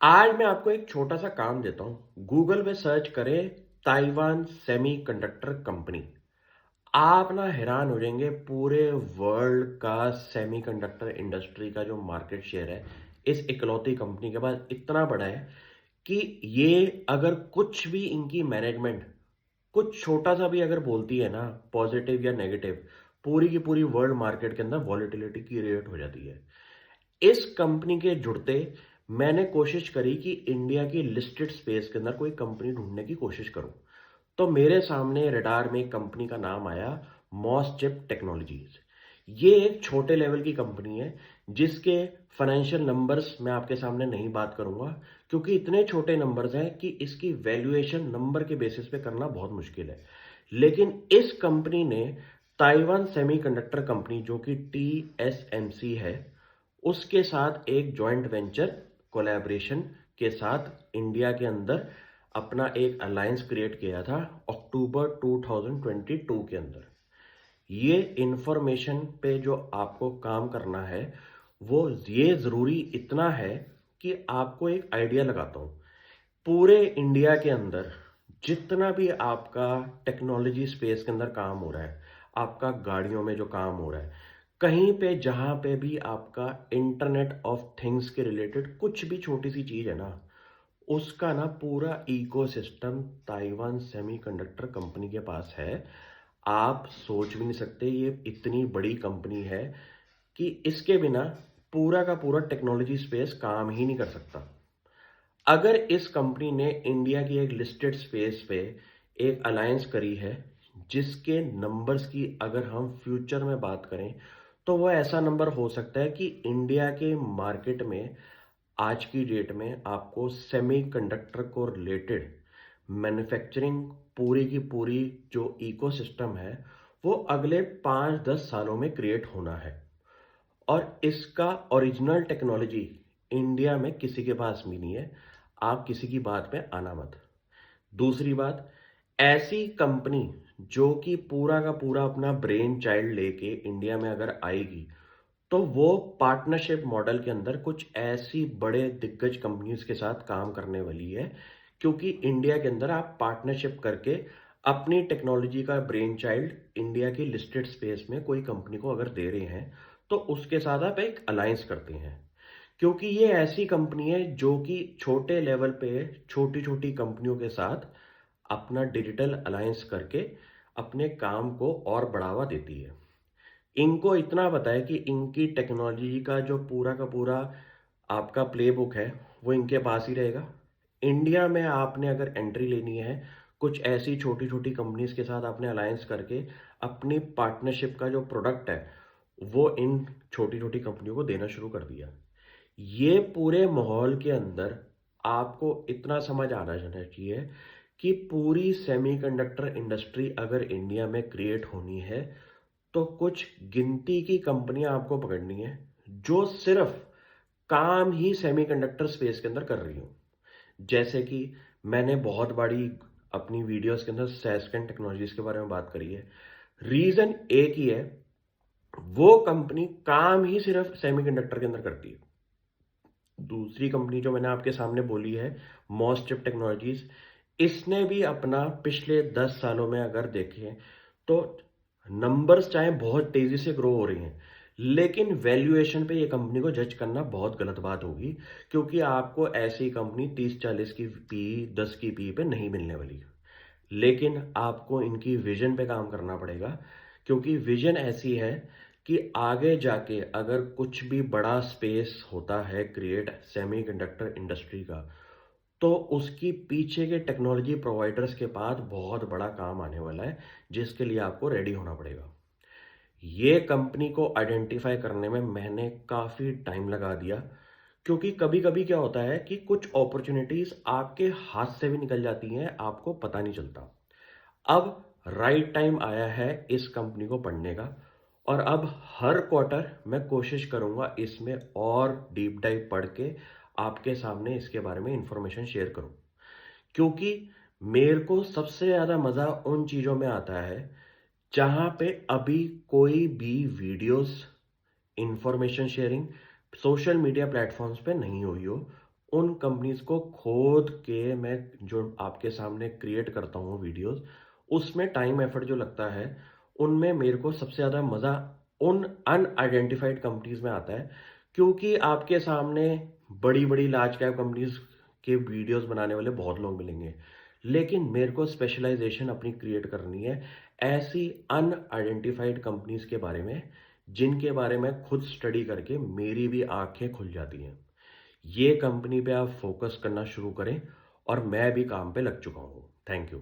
आज मैं आपको एक छोटा सा काम देता हूँ। गूगल पे सर्च करें ताइवान सेमीकंडक्टर कंपनी। आप ना हैरान हो जाएंगे, पूरे वर्ल्ड का सेमीकंडक्टर इंडस्ट्री का जो मार्केट शेयर है इस इकलौती कंपनी के पास इतना बड़ा है कि ये अगर कुछ भी इनकी मैनेजमेंट कुछ छोटा सा भी अगर बोलती है ना, पॉजिटिव या नेगेटिव, पूरी की पूरी वर्ल्ड मार्केट के अंदर वॉलेटिलिटी क्रिएट हो जाती है। इस कंपनी के जुड़ते मैंने कोशिश करी कि इंडिया की लिस्टेड स्पेस के अंदर कोई कंपनी ढूंढने की कोशिश करूं। तो मेरे सामने रडार में एक कंपनी का नाम आया, मॉसचिप टेक्नोलॉजीज। ये एक छोटे लेवल की कंपनी है जिसके फाइनेंशियल नंबर्स मैं आपके सामने नहीं बात करूंगा, क्योंकि इतने छोटे नंबर्स हैं कि इसकी वैल्यूएशन नंबर के बेसिस पे करना बहुत मुश्किल है। लेकिन इस कंपनी ने ताइवान सेमीकंडक्टर कंपनी, जो कि टीएसएमसी है, उसके साथ एक जॉइंट वेंचर कोलैबोरेशन के साथ इंडिया के अंदर अपना एक अलायंस क्रिएट किया था अक्टूबर 2022 के अंदर। ये इंफॉर्मेशन पे जो आपको काम करना है वो ये ज़रूरी इतना है कि आपको एक आइडिया लगाता हूँ। पूरे इंडिया के अंदर जितना भी आपका टेक्नोलॉजी स्पेस के अंदर काम हो रहा है, आपका गाड़ियों में जो काम हो रहा है, कहीं पे जहाँ पे भी आपका इंटरनेट ऑफ थिंग्स के रिलेटेड कुछ भी छोटी सी चीज़ है ना, उसका ना पूरा इकोसिस्टम ताइवान सेमीकंडक्टर कंपनी के पास है। आप सोच भी नहीं सकते, ये इतनी बड़ी कंपनी है कि इसके बिना पूरा का पूरा टेक्नोलॉजी स्पेस काम ही नहीं कर सकता। अगर इस कंपनी ने इंडिया की एक लिस्टेड स्पेस पे एक अलायंस करी है, जिसके नंबर्स की अगर हम फ्यूचर में बात करें तो वो ऐसा नंबर हो सकता है कि इंडिया के मार्केट में आज की डेट में आपको सेमीकंडक्टर को रिलेटेड मैन्युफैक्चरिंग पूरी की पूरी जो इकोसिस्टम है वो अगले 5-10 सालों में क्रिएट होना है। और इसका ओरिजिनल टेक्नोलॉजी इंडिया में किसी के पास भी नहीं है। आप किसी की बात में आना मत। दूसरी बात, ऐसी कंपनी जो कि पूरा का पूरा अपना ब्रेन चाइल्ड लेके इंडिया में अगर आएगी तो वो पार्टनरशिप मॉडल के अंदर कुछ ऐसी बड़े दिग्गज कंपनीज के साथ काम करने वाली है, क्योंकि इंडिया के अंदर आप पार्टनरशिप करके अपनी टेक्नोलॉजी का ब्रेन चाइल्ड इंडिया की लिस्टेड स्पेस में कोई कंपनी को अगर दे रहे हैं तो उसके साथ आप एक अलायंस करते हैं। क्योंकि ये ऐसी कंपनी है जो कि छोटे लेवल पे छोटी छोटी कंपनियों के साथ अपना डिजिटल अलायंस करके अपने काम को और बढ़ावा देती है। इनको इतना पता है कि इनकी टेक्नोलॉजी का जो पूरा का पूरा आपका प्लेबुक है वो इनके पास ही रहेगा। इंडिया में आपने अगर एंट्री लेनी है, कुछ ऐसी छोटी छोटी कंपनीज के साथ आपने अलायंस करके अपनी पार्टनरशिप का जो प्रोडक्ट है वो इन छोटी छोटी कंपनियों को देना शुरू कर दिया। ये पूरे माहौल के अंदर आपको इतना समझ आना जाना चाहिए कि पूरी सेमीकंडक्टर इंडस्ट्री अगर इंडिया में क्रिएट होनी है तो कुछ गिनती की कंपनियां आपको पकड़नी है जो सिर्फ काम ही सेमीकंडक्टर स्पेस के अंदर कर रही हूँ। जैसे कि मैंने बहुत बड़ी अपनी वीडियोस के अंदर सैसकन टेक्नोलॉजीज के बारे में बात करी है। रीजन एक ही है, वो कंपनी काम ही सिर्फ सेमीकंडक्टर के अंदर करती है। दूसरी कंपनी जो मैंने आपके सामने बोली है, मॉसचिप टेक्नोलॉजीज, इसने भी अपना पिछले 10 सालों में अगर देखें तो नंबर्स चाहे बहुत तेजी से ग्रो हो रही हैं, लेकिन वैल्यूएशन पे ये कंपनी को जज करना बहुत गलत बात होगी, क्योंकि आपको ऐसी कंपनी 30-40 की पी, 10 की पी पे नहीं मिलने वाली। लेकिन आपको इनकी विजन पे काम करना पड़ेगा, क्योंकि विजन ऐसी है कि आगे जाके अगर कुछ भी बड़ा स्पेस होता है क्रिएट सेमीकंडक्टर इंडस्ट्री का, तो उसकी पीछे के टेक्नोलॉजी प्रोवाइडर्स के पास बहुत बड़ा काम आने वाला है, जिसके लिए आपको रेडी होना पड़ेगा। ये कंपनी को आइडेंटिफाई करने में मैंने काफ़ी टाइम लगा दिया, क्योंकि कभी कभी क्या होता है कि कुछ अपॉर्चुनिटीज आपके हाथ से भी निकल जाती हैं, आपको पता नहीं चलता। अब राइट टाइम आया है इस कंपनी को पढ़ने का, और अब हर क्वार्टर मैं कोशिश करूंगा इसमें और डीप डाइव पढ़ के आपके सामने इसके बारे में इंफॉर्मेशन शेयर करूं। क्योंकि मेरे को सबसे ज़्यादा मज़ा उन चीज़ों में आता है जहाँ पे अभी कोई भी videos, information sharing social media platforms पे नहीं हुई हो, उन कंपनीज को खोद के मैं जो आपके सामने क्रिएट करता हूँ वीडियोस, उसमें टाइम एफर्ट जो लगता है, उनमें मेरे को सबसे ज़्यादा मज़ा उन अनआइडेंटिफाइड कंपनीज में आता है, क्योंकि आपके सामने बड़ी बड़ी लार्ज कैप कंपनीज के वीडियोस बनाने वाले बहुत लोग मिलेंगे, लेकिन मेरे को स्पेशलाइजेशन अपनी क्रिएट करनी है ऐसी अनआइडेंटिफाइड कंपनीज के बारे में, जिनके बारे में खुद स्टडी करके मेरी भी आंखें खुल जाती हैं। ये कंपनी पे आप फोकस करना शुरू करें, और मैं भी काम पे लग चुका हूँ। Thank you.